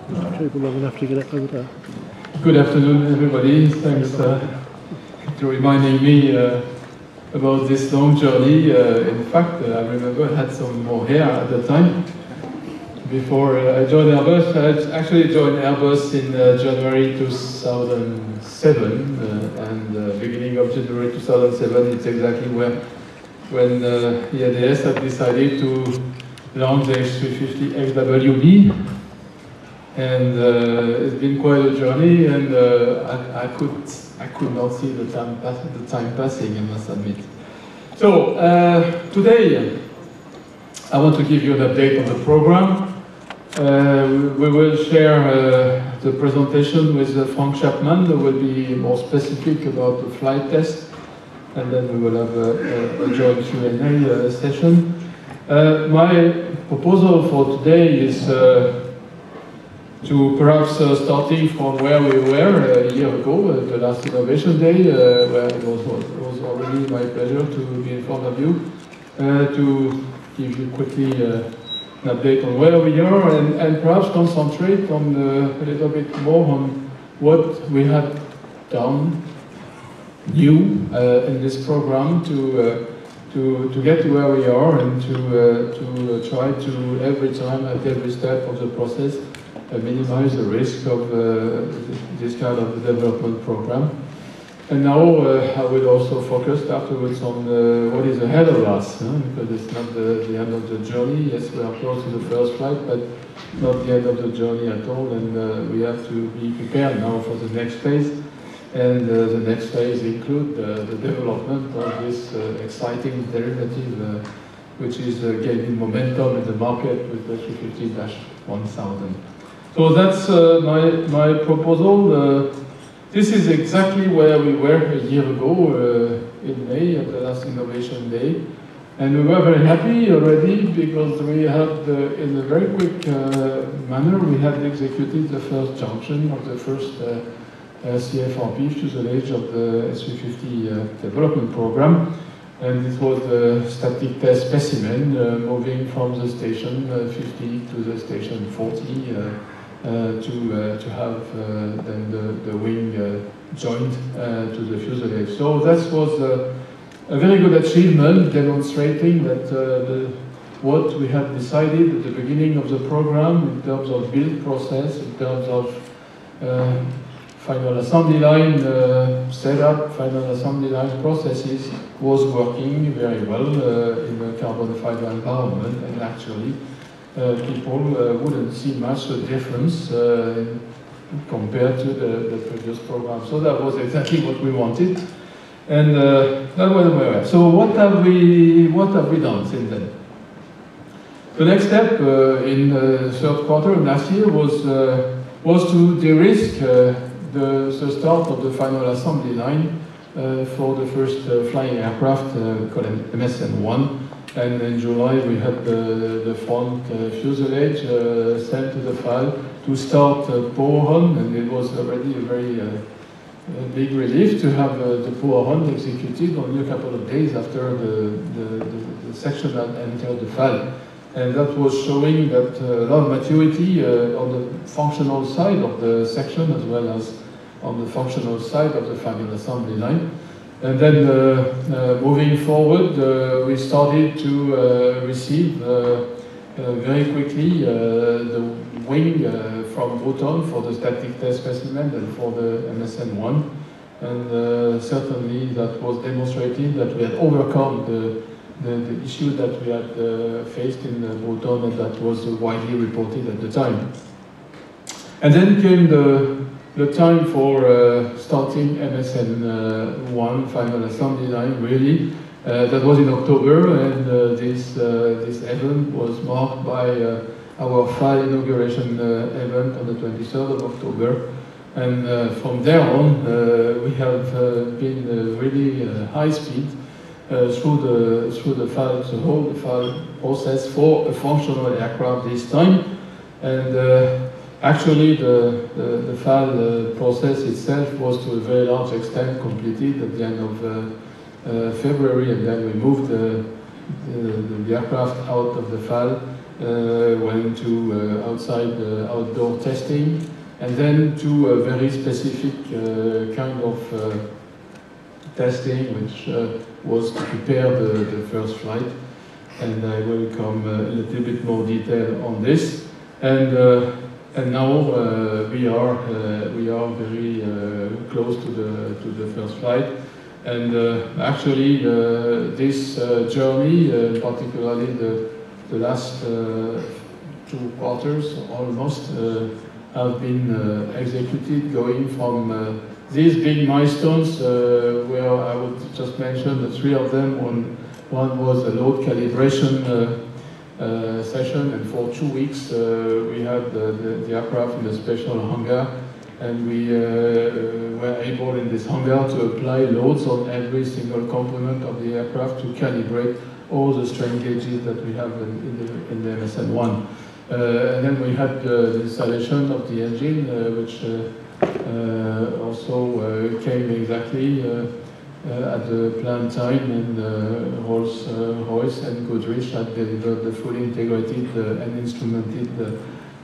Good afternoon, everybody. Thanks to reminding me about this long journey. In fact, I remember I had some more hair at the time. Before I joined Airbus, I actually joined Airbus in January 2007, and beginning of January 2007, it's exactly when EADS had decided to launch the X350XWB. And it's been quite a journey, and I could not see the time passing, I must admit. So today I want to give you an update on the program. We will share the presentation with Frank Chapman, who will be more specific about the flight test, and then we will have a joint Q&A session. My proposal for today is to perhaps starting from where we were a year ago, the last Innovation Day, where it was already my pleasure to be in front of you, to give you quickly an update on where we are, and perhaps concentrate on a little bit more on what we had done new in this program to get to where we are, and to try to every time at every step of the process minimize the risk of this kind of development program. And now I will also focus afterwards on what is ahead of us, because it's not the end of the journey. Yes, we are close to the first flight, but not the end of the journey at all, and we have to be prepared now for the next phase. And the next phase include the development of this exciting derivative, which is gaining momentum in the market with the 350-1000. So that's my proposal. This is exactly where we were a year ago in May at the last Innovation Day. And we were very happy already because we had, in a very quick manner, we had executed the first junction of the first CFRP fuselage of the S350 development program. And it was a static test specimen moving from the station 50 to the station 40 to have then the wing joined to the fuselage. So that was a very good achievement, demonstrating that what we had decided at the beginning of the program in terms of build process, in terms of final assembly line setup, final assembly line processes, was working very well in a carbon fiber environment, and actually people wouldn't see much difference compared to the previous program. So that was exactly what we wanted, and that was where we were. So what have we done since then? The next step in the third quarter of last year was to de-risk the start of the final assembly line for the first flying aircraft called MSN-1. And in July we had the front fuselage sent to the FAL to start power on, and it was already a very big relief to have the power on executed only a couple of days after the section had entered the FAL. And that was showing that a lot of maturity on the functional side of the section as well as on the functional side of the final assembly line. And then moving forward, we started to receive very quickly the wing from Bruton for the static test specimen and for the MSN-1. And certainly that was demonstrating that we had overcome the issue that we had faced in Bruton, and that was widely reported at the time. And then came the time for starting MSN-1 final assembly line, really. That was in October, and this event was marked by our FAL inauguration event on the 23rd of October. And from there on, we have been really high speed through the FAL, the whole FAL process for a functional aircraft this time. And actually, the FAL process itself was to a very large extent completed at the end of February, and then we moved the aircraft out of the FAL went to outdoor testing, and then to a very specific kind of testing, which was to prepare the first flight. And I will come a little bit more detail on this. And now we are very close to the first flight. And actually, this journey, particularly the last 2 quarters almost, have been executed, going from these big milestones, where I would just mention the 3 of them. One was a load calibration session, and for 2 weeks we had the aircraft in a special hangar, and we were able in this hangar to apply loads on every single component of the aircraft to calibrate all the strain gauges that we have in the MSN-1. And then we had the installation of the engine, which also came exactly at the planned time, and Rolls-Royce and Goodrich had delivered the fully integrated and instrumented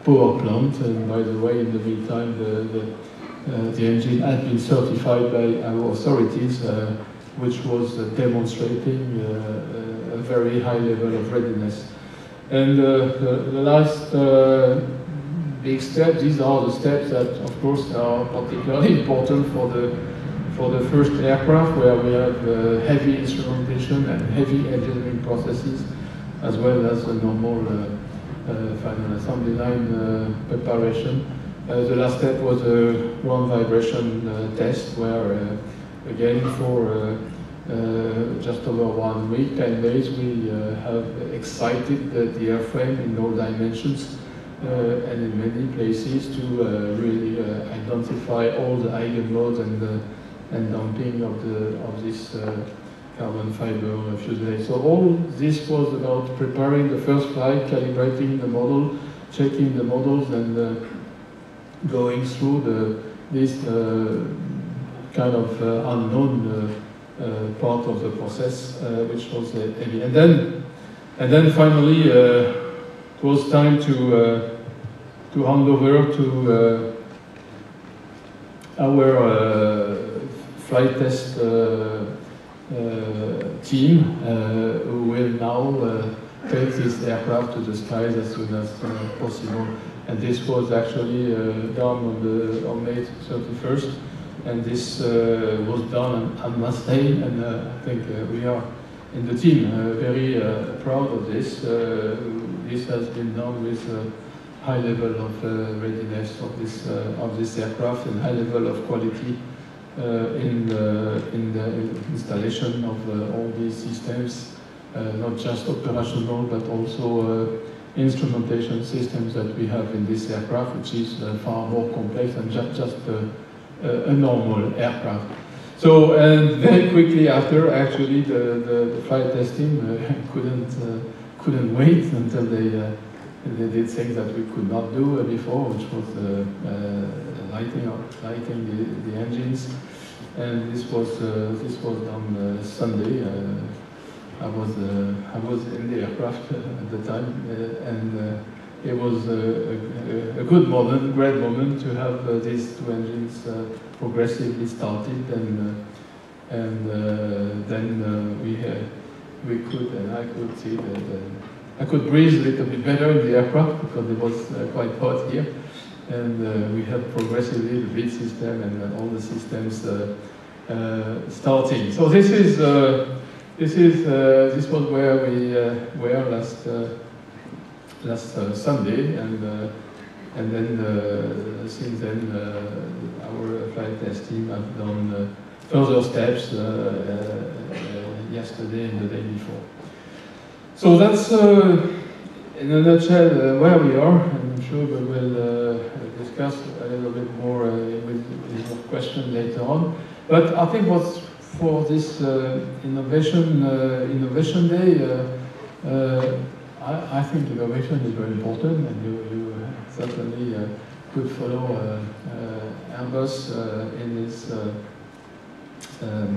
power plant. And by the way, in the meantime, the engine had been certified by our authorities, which was demonstrating a very high level of readiness. And the last big step, these are the steps that, of course, are particularly important for the first aircraft, where we have heavy instrumentation and heavy engineering processes, as well as a normal final assembly line preparation. The last step was a ground vibration test, where again for just over 1 week, 10 days, we have excited the airframe in all dimensions and in many places to really identify all the eigenloads and damping of this carbon fiber fuselage. So all this was about preparing the first flight, calibrating the model, checking the models, and going through this kind of unknown part of the process, which was heavy. And then finally, it was time to hand over to our flight test team, who will now take this aircraft to the skies as soon as possible. And this was actually done on May 31st. And this was done, I must say, and I think we are in the team very proud of this. This has been done with a high level of readiness of this aircraft, and high level of quality in the installation of all these systems, not just operational, but also instrumentation systems that we have in this aircraft, which is far more complex than just a normal aircraft. So, and very quickly after, actually, the flight testing couldn't wait until they did things that we could not do before, which was lighting the engines. And this was done Sunday. I was in the aircraft at the time, and it was a good moment, great moment to have these 2 engines progressively started, and then we could, and I could see that I could breathe a little bit better in the aircraft, because it was quite hot here, and we had progressively the breathe system and all the systems starting. So this was where we were last Sunday, and then since then our flight test team have done further steps yesterday and the day before. So that's in a nutshell where we are. I'm sure we will discuss a little bit more with your question later on. But I think what's for this innovation day, I think innovation is very important, and you certainly could follow Airbus in his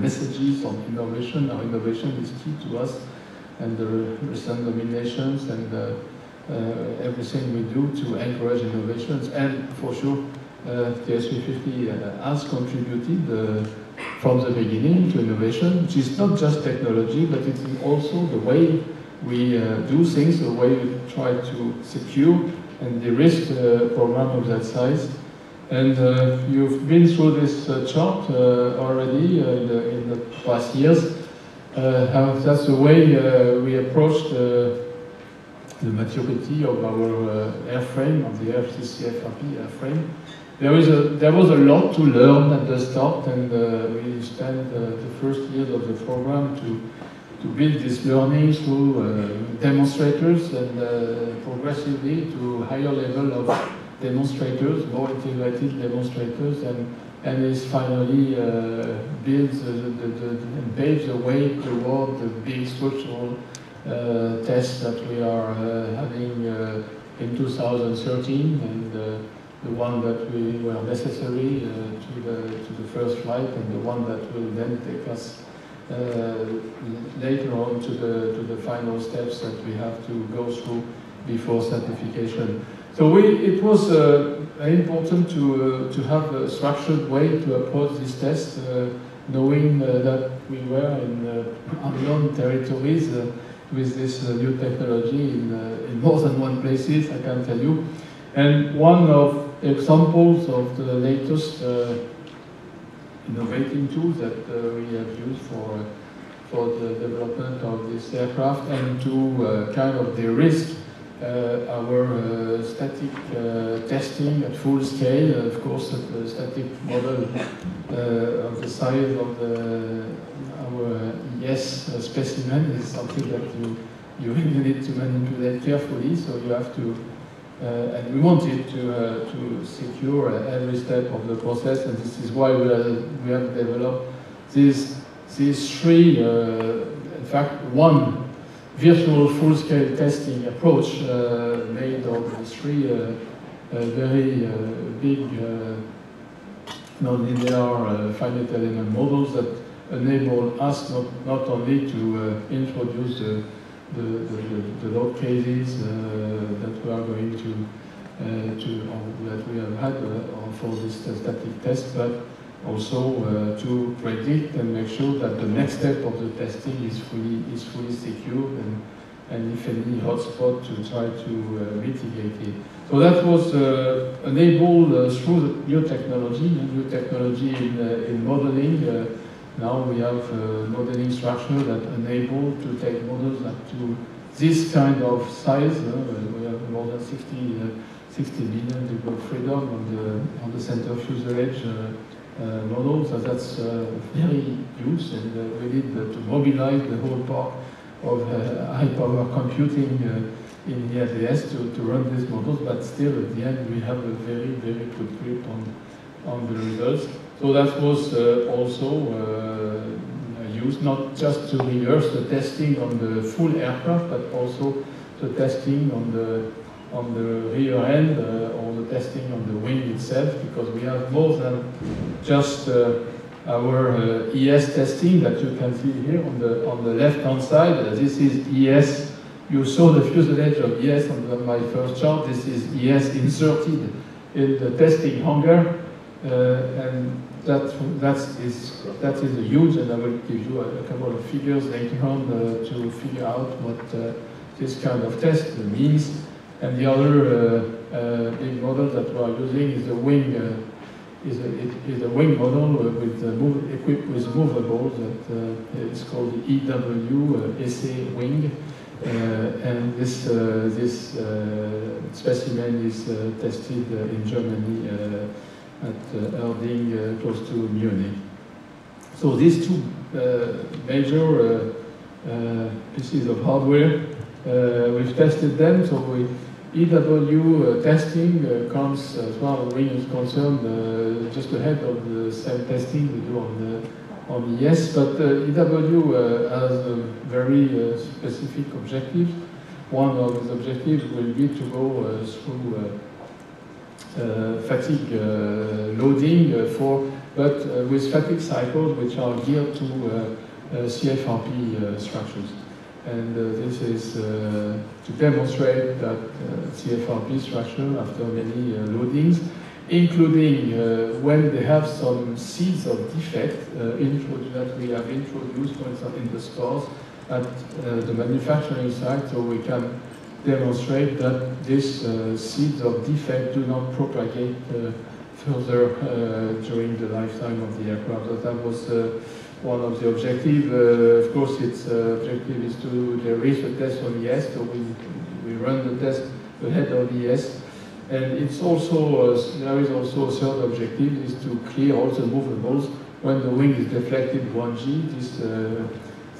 messages on innovation. Our innovation is key to us, and the recent nominations and everything we do to encourage innovations. And for sure, the S350 has contributed from the beginning to innovation, which is not just technology, but it is also the way we do things, the way we try to secure and de-risk a program of that size. And you've been through this chart already in the past years. How that's the way we approached the maturity of our airframe, of the CFRP airframe. There was a lot to learn at the start, and we spent the first years of the program to build this learning through demonstrators and progressively to higher level of demonstrators, more integrated demonstrators, and is finally builds and paves the way toward the big structural tests that we are having in 2013, and the one that were necessary to the first flight, and the one that will then take us later on to the final steps that we have to go through before certification. So it was very important to have a structured way to approach this test, knowing that we were in unknown territories with this new technology in more than one places, I can tell you. And one of examples of the latest innovating tools that we have used for the development of this aircraft, and to kind of de-risk our static testing at full scale. Of course, the static model of the size of our ES specimen is something that you really need to manipulate carefully, so you have to and we wanted to secure every step of the process, and this is why we have developed these three, in fact, one virtual full-scale testing approach made of the three very big nonlinear finite element models that enable us not only to introduce the load cases that we are going that we have had for this static test, but also to predict and make sure that the next step of the testing is fully secured, and if any hotspot, to try to mitigate it. So that was enabled through the new technology in modeling. Now we have a modeling structure that enable to take models up to this kind of size. We have more than 60 billion degree of freedom on the center fuselage model, so that's very huge, and we need to mobilize the whole part of high-power computing in the ADS to run these models, but still at the end we have a very, very good grip on the results. So that was also used not just to rehearse the testing on the full aircraft, but also the testing on the rear end, or the testing on the wing itself, because we have more than just our ES testing that you can see here on the left-hand side. This is ES. You saw the fuselage of ES on my first chart. This is ES inserted in the testing hangar, and that is a huge, and I will give you a couple of figures later on to figure out what this kind of test means. And the other big model that we are using is a wing, is a wing model equipped with movables that is called the EW essay wing, and this specimen is tested in Germany at Erding, close to Munich. So these two major pieces of hardware, we've tested them. So EW testing comes, as far as wing is concerned, just ahead of the same testing we do on ES, but EW has a very specific objective. One of his objectives will be to go through fatigue loading but with fatigue cycles which are geared to CFRP structures. And this is to demonstrate that CFRP structure after many loadings, including when they have some seeds of defect that we have introduced, for example, in the spores at the manufacturing site, so we can demonstrate that these seeds of defect do not propagate further during the lifetime of the aircraft. So that was one of the objectives. Of course, its objective is to de-risk the test on ES, so we run the test ahead of ES. And it's also, there is also a third objective, is to clear all the movables. When the wing is deflected 1G,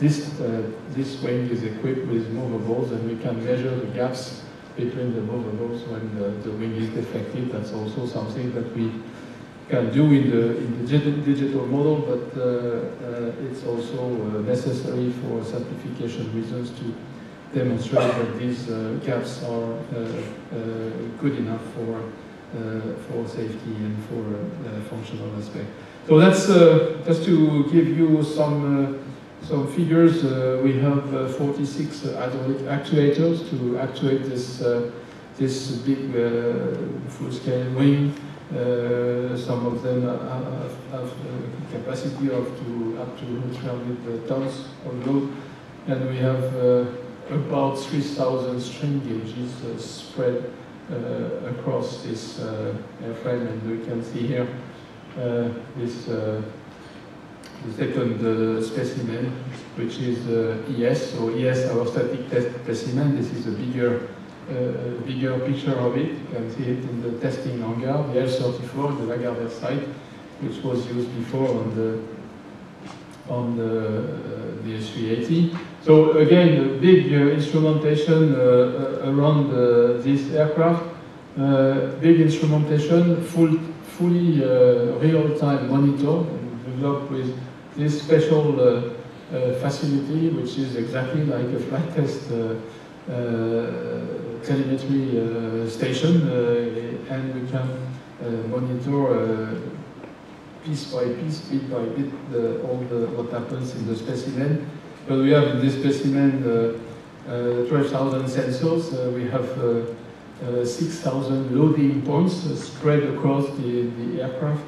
this wing is equipped with movables, and we can measure the gaps between the movables when the wing is deflected. That's also something that we can do in the digital model, but it's also necessary for certification reasons to demonstrate that these gaps are good enough for safety and for functional aspect. So that's just to give you some figures. We have 46 hydraulic actuators to actuate this big full-scale wing. Some of them have capacity of up to 300 tons of load, and we have about 3,000 string gauges spread across this airframe, and we can see here this the second specimen, which is ES. So ES, our static test specimen. This is a bigger picture of it. You can see it in the testing hangar, the L34, the Lagardère site, which was used before on the S380. So again, big instrumentation around this aircraft. Big instrumentation, fully real-time monitor, and developed with this special facility, which is exactly like a flight test telemetry station, and we can monitor piece by piece, bit by bit, what happens in the specimen. But we have in this specimen 12,000 sensors. We have 6,000 loading points spread across the aircraft.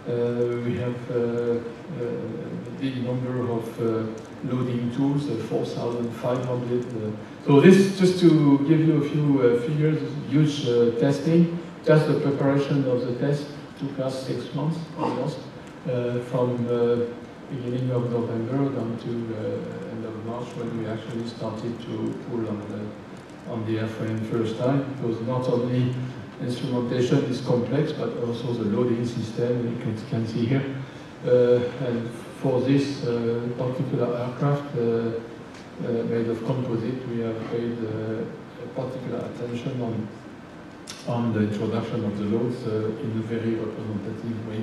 We have a big number of loading tools, 4,500. So this, just to give you a few figures, huge testing. Just the preparation of the test took us 6 months almost, from beginning of November down to end of March, when we actually started to pull on the airframe first time, because not only instrumentation is complex, but also the loading system, you can see here. And for this particular aircraft made of composite, we have paid particular attention on the introduction of the loads in a very representative way.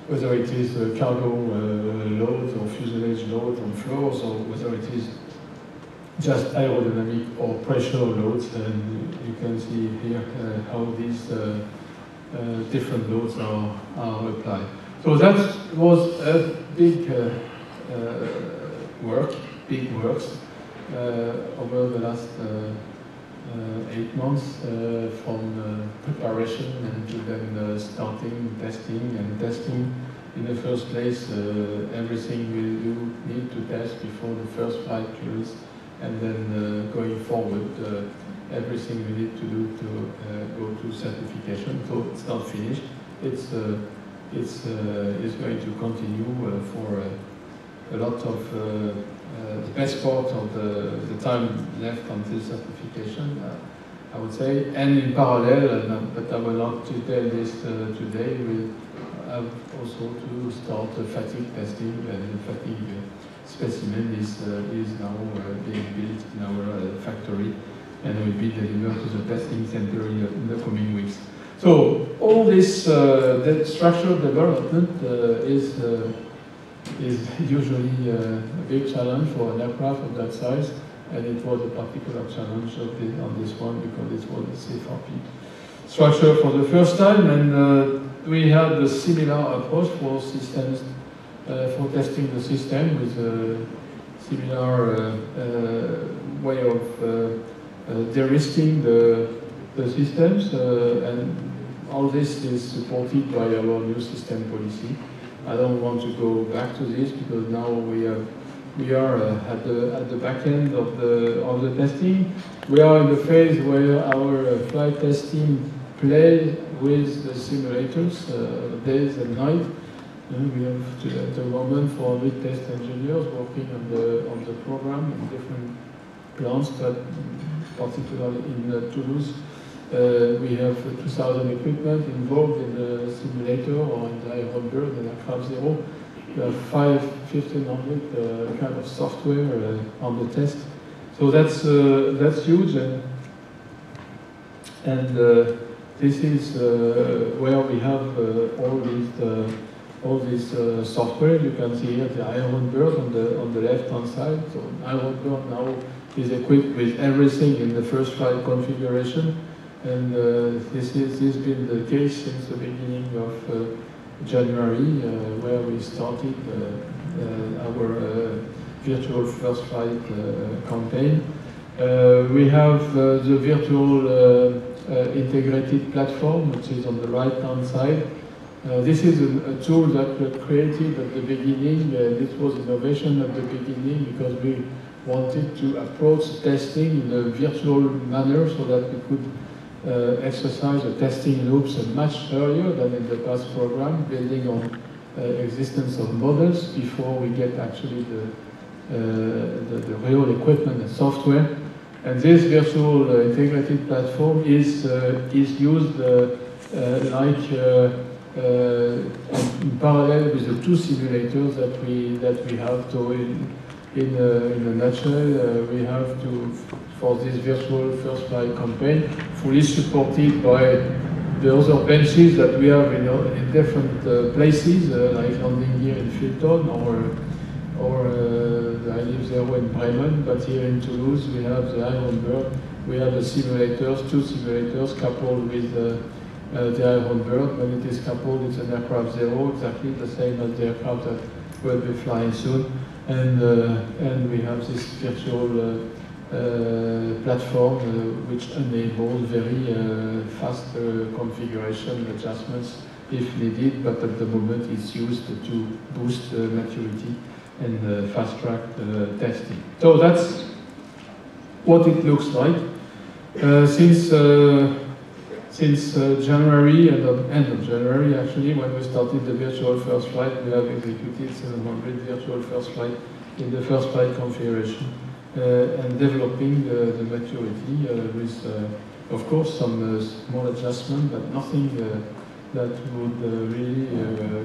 Whether it is cargo loads or fuselage loads on floors, or whether it is just aerodynamic or pressure loads, and you can see here how these different loads are applied. So that was a big works over the last 8 months, from preparation and to then starting testing and testing. In the first place, everything you need to test before the first flight cruise, and then going forward, everything we need to do to go to certification. So it's not finished. It's going to continue for a lot of the best part of the time left until certification, I would say. And in parallel, but I will not detail this today, we'll have also to start fatigue testing, and the fatigue specimen is now being built in our factory, and will be delivered to the testing center in the coming weeks. So all this structural development is usually a big challenge for an aircraft of that size, and it was a particular challenge on this one because it was a CFRP structure for the first time, and we had a similar approach for systems, for testing the system with similar way of de-risking the systems, and all this is supported by our new system policy. I don't want to go back to this because now we are at the back end of the testing. We are in the phase where our flight test team play with the simulators days and night. We have at the moment 400 test engineers working on the program in different plants, but particularly in Toulouse. We have 2,000 equipment involved in the simulator or in the Iron Bird and Aircraft Zero. We have 1,500 kind of software on the test. So that's huge, and this is where we have all this software. You can see here the Iron Bird on the left-hand side. So Iron Bird now is equipped with everything in the first flight configuration, and this has been the case since the beginning of January, where we started our virtual first flight campaign. We have the virtual integrated platform, which is on the right-hand side. This is a tool that we created at the beginning. This was innovation at the beginning because we wanted to approach testing in a virtual manner so that we could exercise the testing loops much earlier than in the past program, building on existence of models before we get actually the real equipment and software. And this virtual integrated platform is used like in parallel with the two simulators that we have. So in a nutshell, we have for this virtual first flight campaign, fully supported by the other benches that we have in different places, like landing gear in Filton or the Iron Zero in Bremen. But here in Toulouse, we have the Iron Bird. We have the simulators, two simulators coupled with the Iron Bird. When it is coupled, it's an Aircraft Zero, exactly the same as the aircraft that will be flying soon. And we have this virtual platform which enables very fast configuration adjustments if needed, but at the moment it's used to boost maturity and fast-track testing. So that's what it looks like. Since January, and end of January actually, when we started the virtual first flight, we have executed 700 virtual first flight in the first flight configuration and developing the maturity with, of course, some small adjustment, but nothing that would really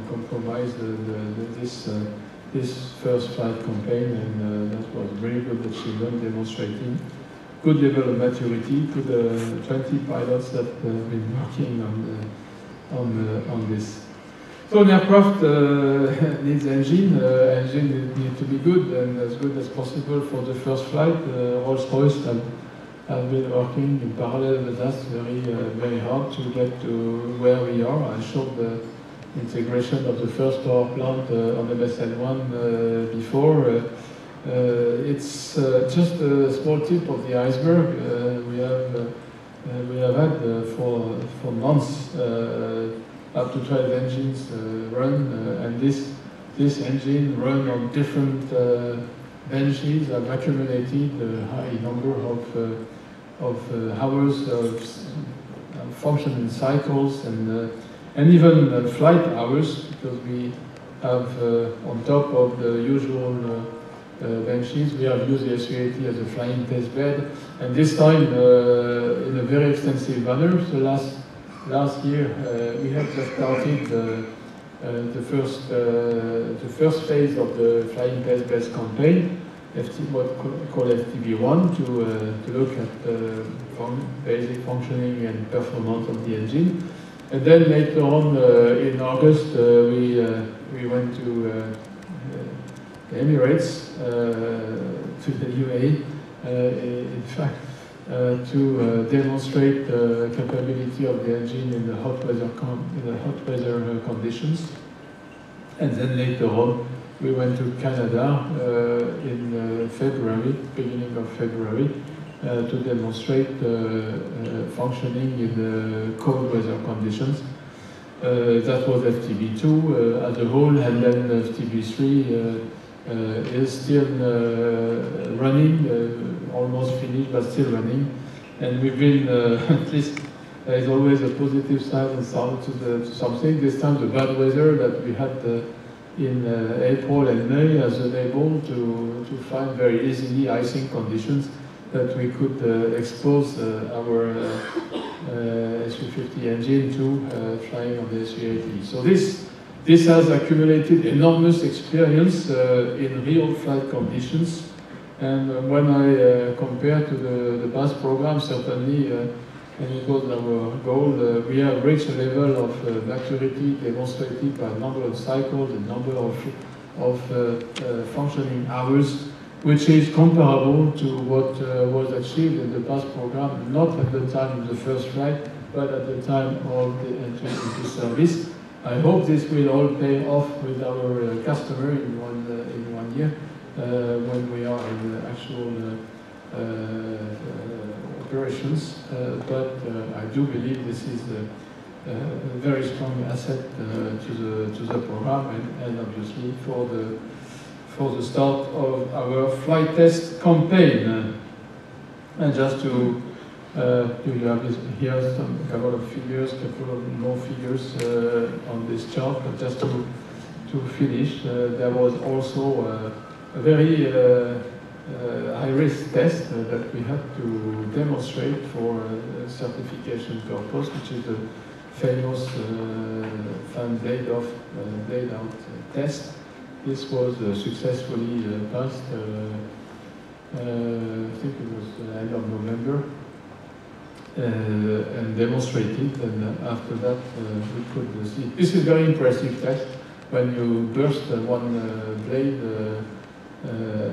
compromise this first flight campaign, and that was very good achievement, demonstrating good level of maturity to the 20 pilots that have been working on this. So an aircraft needs engine. Engine needs to be good and as good as possible for the first flight. Rolls-Royce have been working in parallel with us very hard to get to where we are. I showed the integration of the first power plant on MSN1 before. It's just a small tip of the iceberg. We have had for months up to 12 engines run, and this engine run on different benches have accumulated a high number of hours of functioning cycles and even flight hours, because we have on top of the usual benches, we have used the S380 as a flying test bed, and this time in a very extensive manner. So last year we have just started the first phase of the flying test bed campaign, what we call FTB1, to look at the basic functioning and performance of the engine. And then later on in August we went to the Emirates, to the UAE, in fact, to demonstrate the capability of the engine in the hot weather conditions. And then later on, we went to Canada in February, beginning of February, to demonstrate functioning in cold weather conditions. That was FTB2 as a whole, and then FTB3 is still running, almost finished, but still running. And we've been, at least there is always a positive side and sound to something. This time the bad weather that we had in April and May has enabled to find very easily icing conditions that we could expose our A350 engine to flying on the A380. So this has accumulated enormous experience in real flight conditions. And when I compare to the past program, certainly, and it was our goal, we have reached a level of maturity demonstrated by a number of cycles, a number of functioning hours, which is comparable to what was achieved in the past program, not at the time of the first flight, but at the time of the entry into service. I hope this will all pay off with our customer in 1 year, when we are in the actual operations. But I do believe this is a very strong asset to the program, and obviously for the start of our flight test campaign. And just to you have here a couple of figures, couple of more figures on this chart, but just to finish, there was also a very high-risk test that we had to demonstrate for certification purpose, which is the famous fan blade-out test. This was successfully passed, I think it was the end of November, and demonstrated, and after that we could see. This is a very impressive test when you burst one blade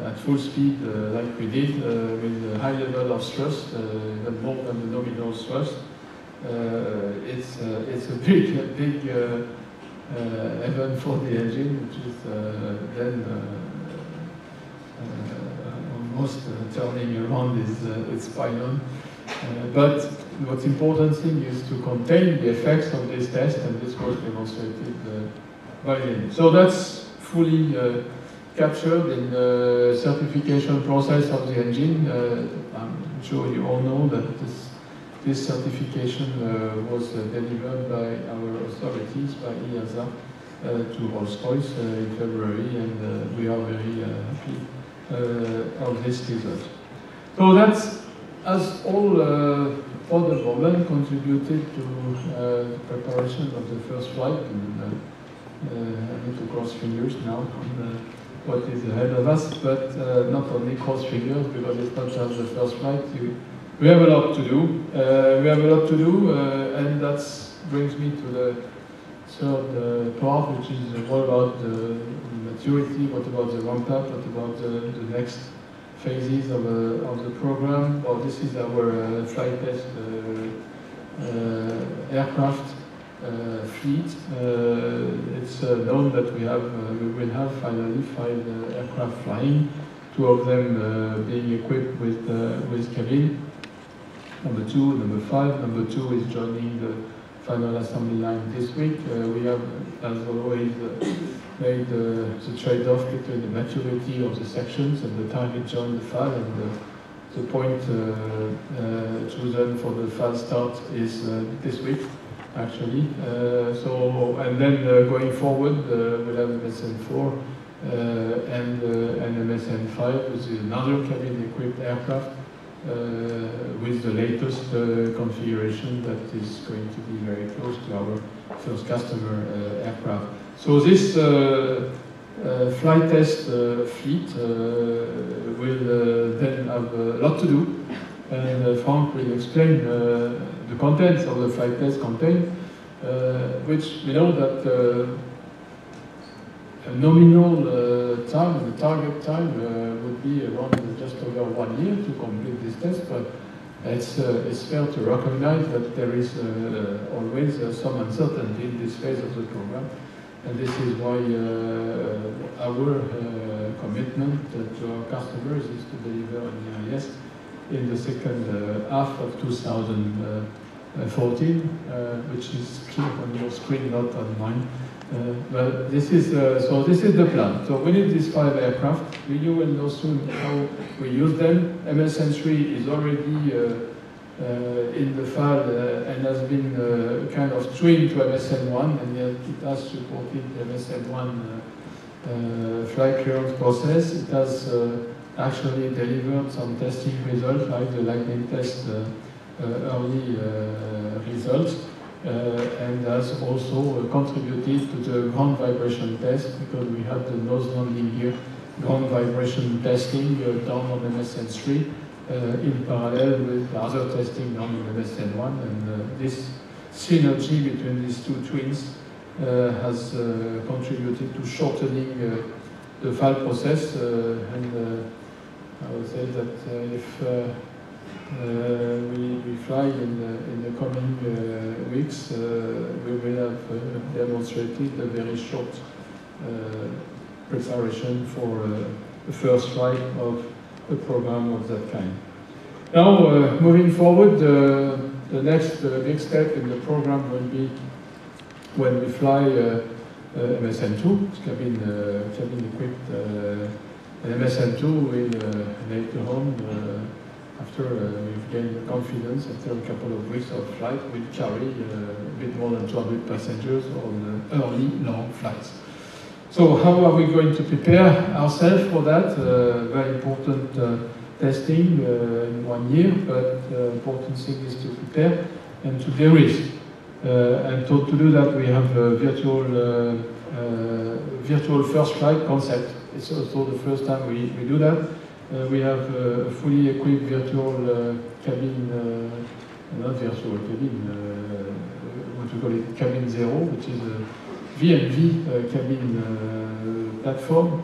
at full speed like we did, with a high level of thrust, even more than the nominal thrust. It's a big event for the engine, which is then almost turning around its pylon. But what's important thing is to contain the effects of this test, and this was demonstrated by him. So that's fully captured in the certification process of the engine. I'm sure you all know that this certification was delivered by our authorities, by EASA, to Rolls-Royce in February, and we are very happy of this result. So that's, as all for the moment, contributed to the preparation of the first flight. And, I need to cross fingers now on what is ahead of us, but not only cross fingers, because it's not just the first flight. We have a lot to do. And that brings me to the third part, which is what about the maturity, what about the ramp-up, what about the next phases of the program. Well, this is our flight test aircraft fleet. It's known that we will have finally 5 aircraft flying, 2 of them being equipped with cabin. Number 2, number 5. Number 2 is joining the final assembly line this week. We have, as always, made the trade-off between the maturity of the sections and the time it joined the FAL, and the point chosen for the FAL start is this week, actually. And then going forward, we'll have MSN4 and MSN5, which is another cabin-equipped aircraft with the latest configuration that is going to be very close to our first customer aircraft. So this flight test fleet will then have a lot to do, and Frank will explain the contents of the flight test campaign, which we know that a nominal time, the target time, would be around just over 1 year to complete this test, but it's fair to recognize that there is always some uncertainty in this phase of the program. And this is why our commitment to our customers is to deliver an EIS in the second half of 2014, which is clear on your screen, not on mine. But this is so this is the plan. So we need these 5 aircraft. You will know soon how we use them. MSN3 is already in the FAL and has been kind of trained to MSN1, and yet it has supported the MSN1 flight clearance process. It has actually delivered some testing results, like the lightning test early results. And has also contributed to the ground vibration test, because we had the nose landing gear ground vibration testing done on MSN3 in parallel with other testing done on MSN1. And this synergy between these two twins has contributed to shortening the FAL process. And I would say that if we fly in the coming weeks, we will have demonstrated a very short preparation for the first flight of a program of that kind. Now, moving forward, the next big step in the program will be when we fly MSN2, cabin equipped MSN2 will later on, after we've gained confidence, after a couple of weeks of flight, we'll carry a bit more than 200 passengers on early long flights. So how are we going to prepare ourselves for that? Very important testing in 1 year, but the important thing is to prepare and to de-risk. And to do that, we have a virtual first flight concept. It's also the first time we do that. We have a fully equipped virtual cabin, not virtual cabin, what we call it, cabin zero, which is a VNV cabin platform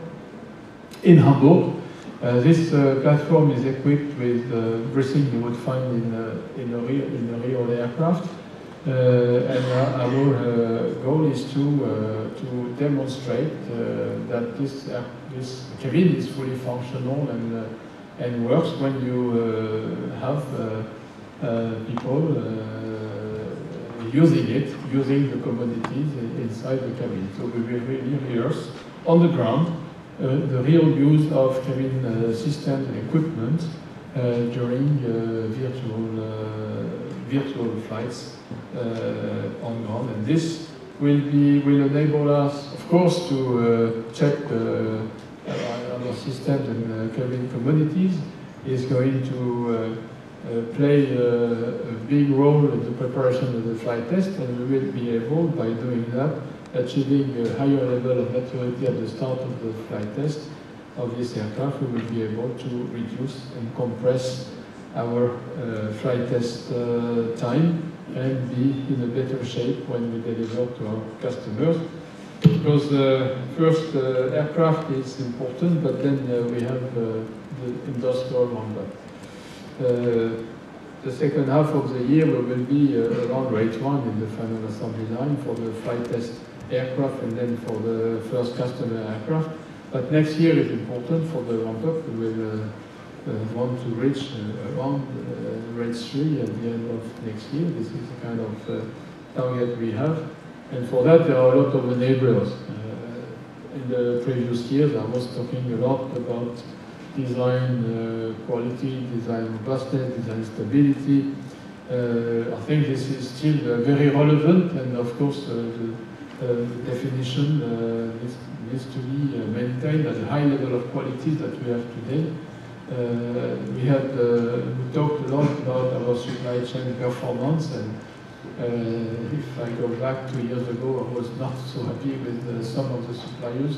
in Hamburg. This platform is equipped with everything you would find in a real aircraft. And our goal is to demonstrate that this cabin is fully functional and works when you have people using the commodities inside the cabin. So we will really rehearse on the ground the real use of cabin systems and equipment during virtual flights on ground, and this will enable us, of course, to check our systems and cabin commodities. Is going to play a big role in the preparation of the flight test, and we will be able, by doing that, achieving a higher level of maturity at the start of the flight test of this aircraft. We will be able to reduce and compress our flight test time and be in a better shape when we deliver to our customers. Because the first aircraft is important, but then we have the industrial roundup. The second half of the year we will be around rate 1 in the final assembly line for the flight test aircraft and then for the first customer aircraft. But next year is important for the ramp-up. We will want to reach around rate 3 at the end of next year. This is the kind of target we have. And for that, there are a lot of enablers. In the previous years, I was talking a lot about design quality, design robustness, design stability. I think this is still very relevant, and of course, the definition needs to be maintained at a high level of quality that we have today. We talked a lot about our supply chain performance, and if I go back 2 years ago, I was not so happy with some of the suppliers,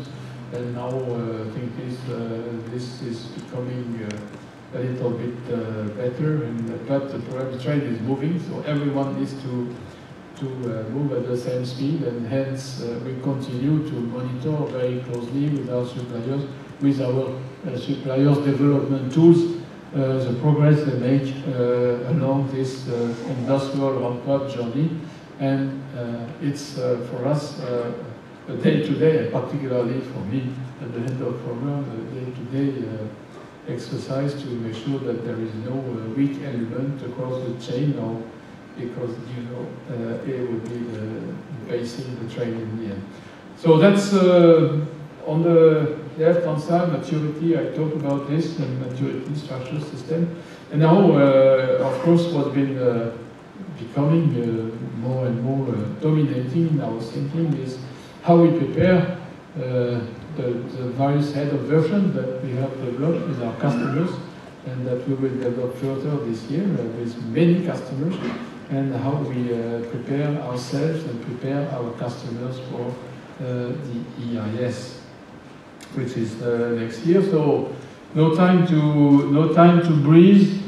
and now I think this is becoming a little bit better, but the trend is moving, so everyone needs to move at the same speed, and hence we continue to monitor very closely with our suppliers, development tools, the progress they make along this industrial ramp-up journey. And it's for us a day-to-day, particularly for me at the head of program, a day-to-day exercise to make sure that there is no weak element across the chain, or because it would be facing the train in the end. So that's on the left-hand side, maturity. I talked about this, and maturity structure system. And now, of course, what's been becoming more and more dominating in our thinking is how we prepare the various head of version that we have developed with our customers, and that we will develop further this year with many customers, and how we prepare ourselves and prepare our customers for the EIS, which is next year. So no time to breathe.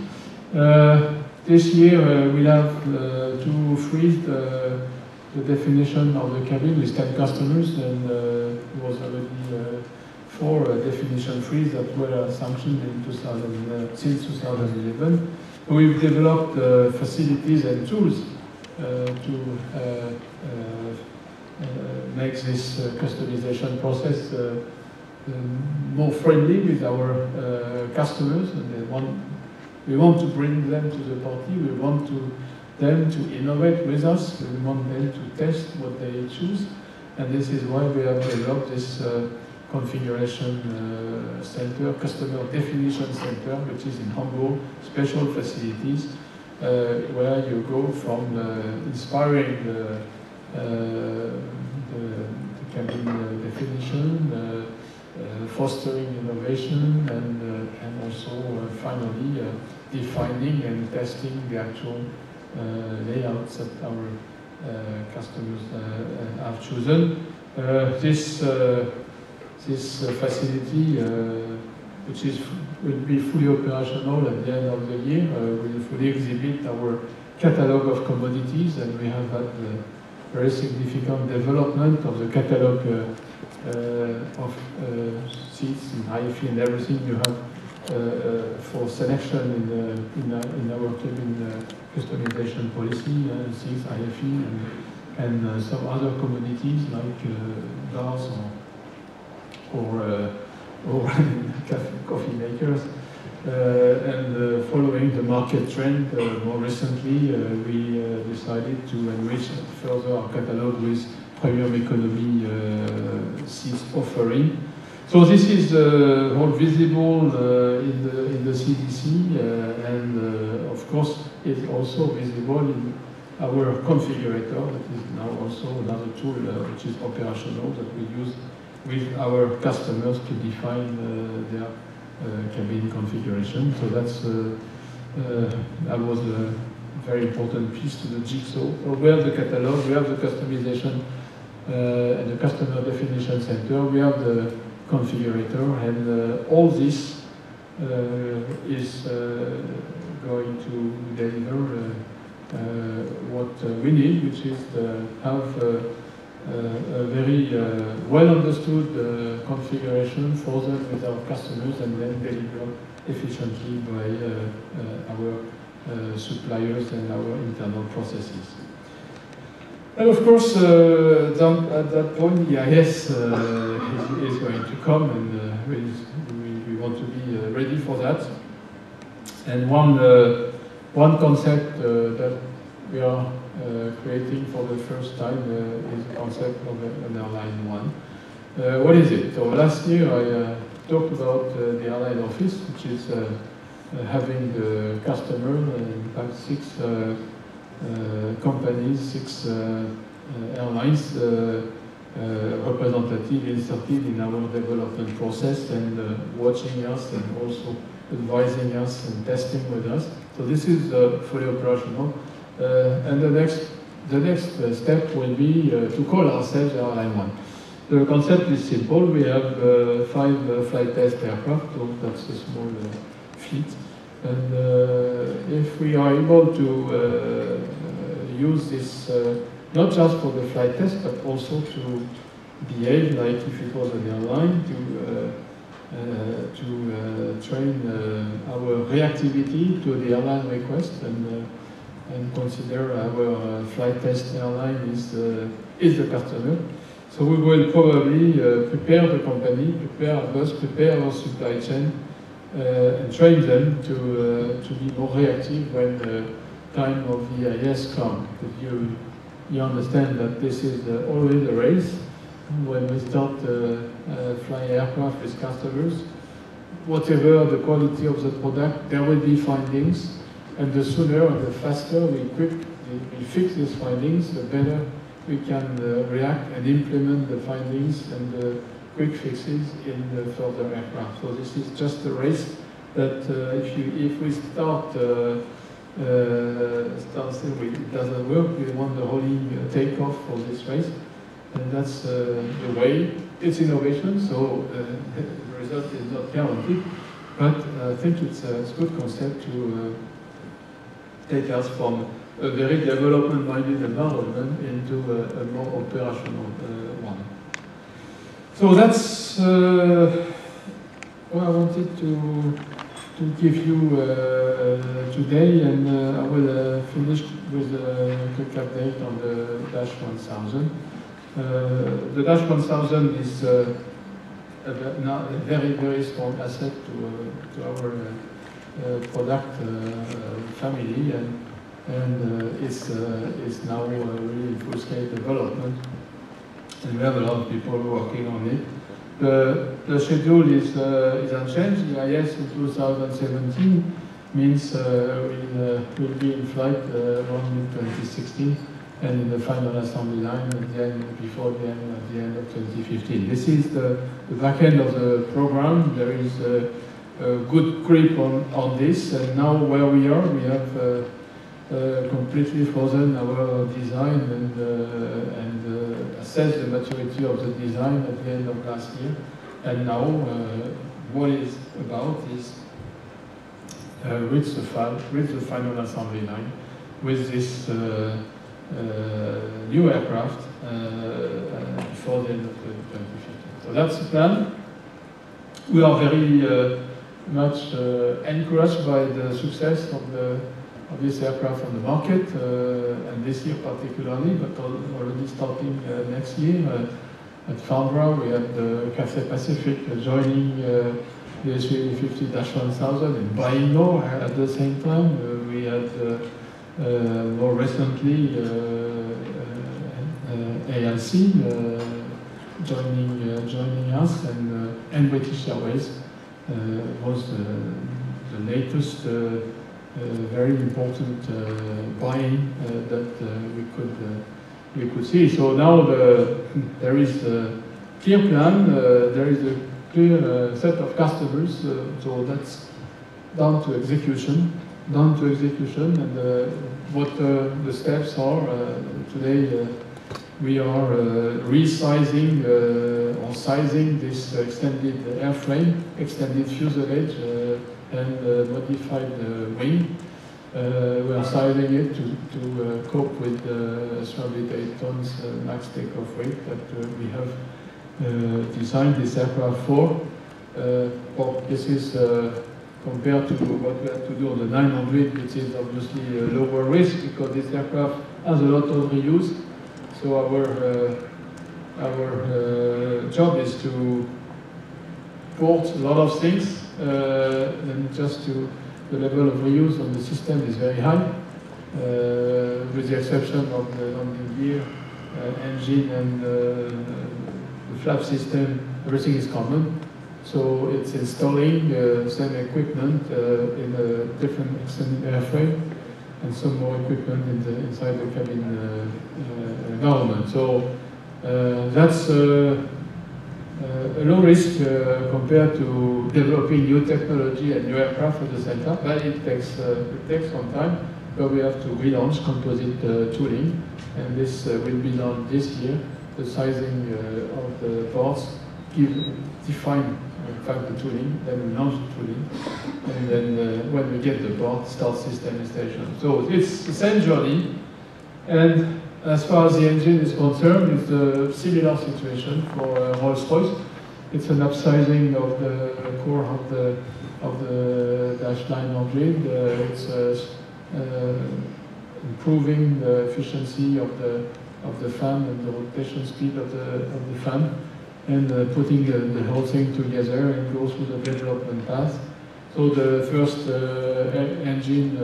This year we'll have to freeze the definition of the cabin with 10 customers, and there was already 4 definition freeze that were sanctioned in since 2011. We've developed facilities and tools to make this customization process more friendly with our customers, and we want to bring them to the party. We want them to innovate with us. We want them to test what they choose, and this is why we have developed this configuration center, customer definition center, which is in Hamburg, special facilities where you go from inspiring the cabin definition, fostering innovation, and also finally defining and testing the actual layouts that our customers have chosen. This facility, which will be fully operational at the end of the year, will fully exhibit our catalog of commodities, and we have had very significant development of the catalog of seats and HIFI and everything you have for selection in our cabin customization policy, seats, HIFI, and some other commodities like bars or coffee makers. And following the market trend, more recently we decided to enrich further our catalog with premium economy seats offering. So this is all visible in the CDC, and of course it's also visible in our configurator, that is now also another tool which is operational, that we use with our customers to define their cabin configuration. So that was a very important piece to the jigsaw. So we have the catalog, we have the customization and the customer definition center, we have the configurator, and all this is going to deliver what we need, which is to have a very well understood configuration for them with our customers, and then deliver efficiently by our suppliers and our internal processes. And of course, at that point, the EIS is going to come, and we want to be ready for that. And one concept that we are creating for the first time is the concept of an airline one. What is it? So last year I talked about the airline office, which is having the customer, in fact 6 companies, 6 airlines representative inserted in our development process, and watching us and also advising us and testing with us. So this is fully operational. And the next step will be to call ourselves Airline One. The concept is simple. We have 5 flight test aircraft, so that's a small fleet. And if we are able to use this not just for the flight test, but also to behave like if it was an airline, to train our reactivity to the airline request, and consider our flight test airline is the customer. So we will probably prepare the company, prepare us, prepare our supply chain, and train them to be more reactive when the time of the EIS comes. You understand that this is always a race. When we start flying aircraft with customers, whatever the quality of the product, there will be findings, and the sooner and the faster we fix these findings, the better we can react and implement the findings and the quick fixes in the further aircraft. So this is just a race that if we start saying it doesn't work, we want the rolling takeoff for this race, and that's the way. It's innovation, so the result is not guaranteed, but I think it's a good concept to take us from a very development-minded environment into a more operational one. So that's what I wanted to give you today, and I will finish with a quick update on the Dash 1000. The Dash 1000 is now a very, very strong asset to our product family, and it's now really in full-scale development, and we have a lot of people working on it. The schedule is unchanged. The EIS in 2017 means we'll be in flight around mid-2016, and in the final assembly line before the end of 2015. This is the back end of the program. There is a good grip on this, and now where we are, we have completely frozen our design and assessed the maturity of the design at the end of last year. And now what it's about is reach the final assembly line with this new aircraft before the end of 2015. So that's the plan. We are very much encouraged by the success of this aircraft on the market, and this year particularly, but already starting next year. At Farnborough, we had Cathay Pacific joining the A350-1000 and buying more at the same time. We had more recently ALC joining us, and British Airways was the latest very important buying that we could see. So now there is a clear plan, there is a clear set of customers, so that's down to execution, and what the steps are. Today we are resizing or sizing this extended airframe, extended fuselage, and modified wing. We are sizing it to cope with 38 tons max takeoff weight that we have designed this aircraft for. This is compared to what we have to do on the 900, which is obviously a lower risk because this aircraft has a lot of reuse. So our job is to port a lot of things, and just the level of reuse on the system is very high, with the exception of the landing gear, engine, and the flap system. Everything is common. So it's installing same equipment in a different extended airframe, and some more equipment inside the cabin environment. So that's a low risk compared to developing new technology and new aircraft at the same time, but it takes some time. But we have to relaunch composite tooling, and this will be done this year. The sizing of the parts define in fact the tooling, then we launch the tooling, and then when we get the part, start system installation. So it's the same journey, and as far as the engine is concerned, it's a similar situation for Rolls-Royce. It's an upsizing of the core of the Dash 900. It's improving the efficiency of the the fan and the rotation speed of the fan, and putting the whole thing together and go through the development path. So the first engine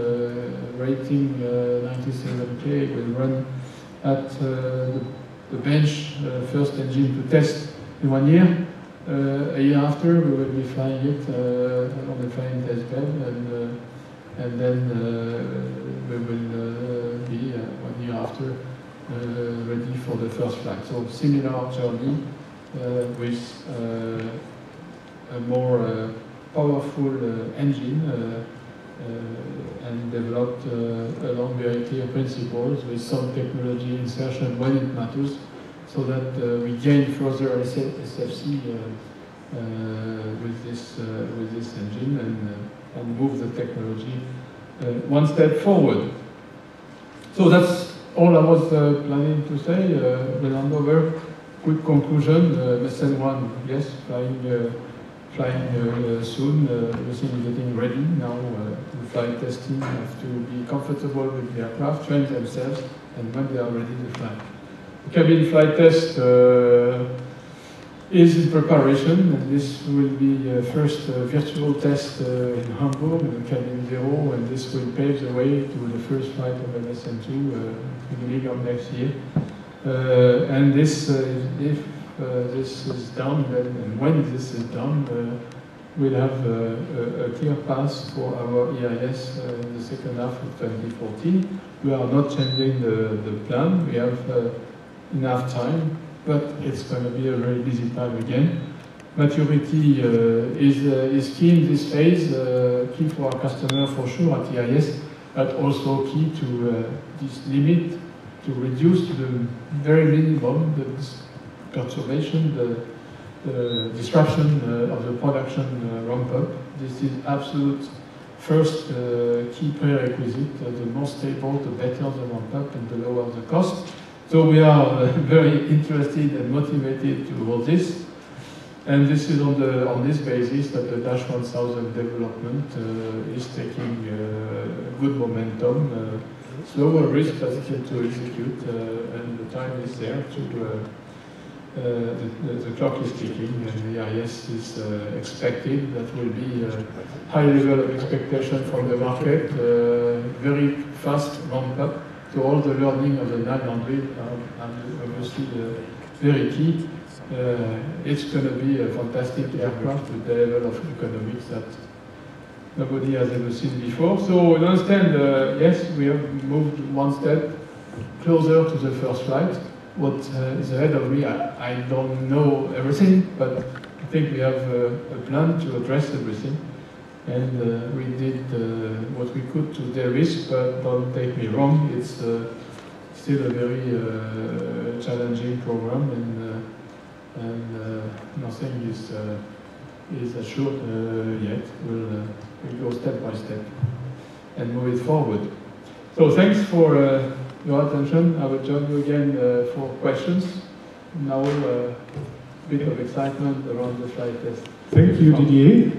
rating 97K will run at the bench first engine to test in 1 year. A year after, we will be flying it on the flying test bed, and then we will be 1 year after ready for the first flight. So similar journey with a more powerful engine and developed along very clear principles with some technology insertion when it matters, so that we gain further SFC with this engine and move the technology one step forward. So that's all I was planning to say. We'll hand over. Quick conclusion. SN1, yes, flying soon. Everything is getting ready now. The flight testing have to be comfortable with the aircraft, train themselves, and when they are ready to fly. The cabin flight test is in preparation, and this will be first virtual test in Hamburg, in cabin 0, and this will pave the way to the first flight of an SN2 beginning of next year. And this, if this is done, then, and when this is done, we'll have a clear path for our EIS in the second half of 2014. We are not changing the plan. We have enough time, but it's going to be a very busy time again. Maturity is key in this phase, key for our customer for sure at EIS, but also key to this limit, to reduce to the very minimum the perturbation, the disruption of the production ramp-up. This is absolute first key prerequisite. The more stable, the better the ramp-up and the lower the cost. So we are very interested and motivated to hold this. And this is on this basis that the Dash 1000 development is taking good momentum. Slower risk, but still to execute, and the time is there to, the clock is ticking, and the EIS is expected. That will be a high level of expectation from the market, very fast ramp up. So all the learning of the 900 are obviously very key. It's going to be a fantastic aircraft with the level of economics that nobody has ever seen before. So you understand, yes, we have moved one step closer to the first flight. What is ahead of me, I don't know everything, but I think we have a plan to address everything. And we did what we could to de-risk, but don't take me wrong, it's still a very challenging program, and nothing is assured yet. We'll go step by step and move it forward. So thanks for your attention. I will join you again for questions. Now a bit of excitement around the flight test. Thank you, Didier.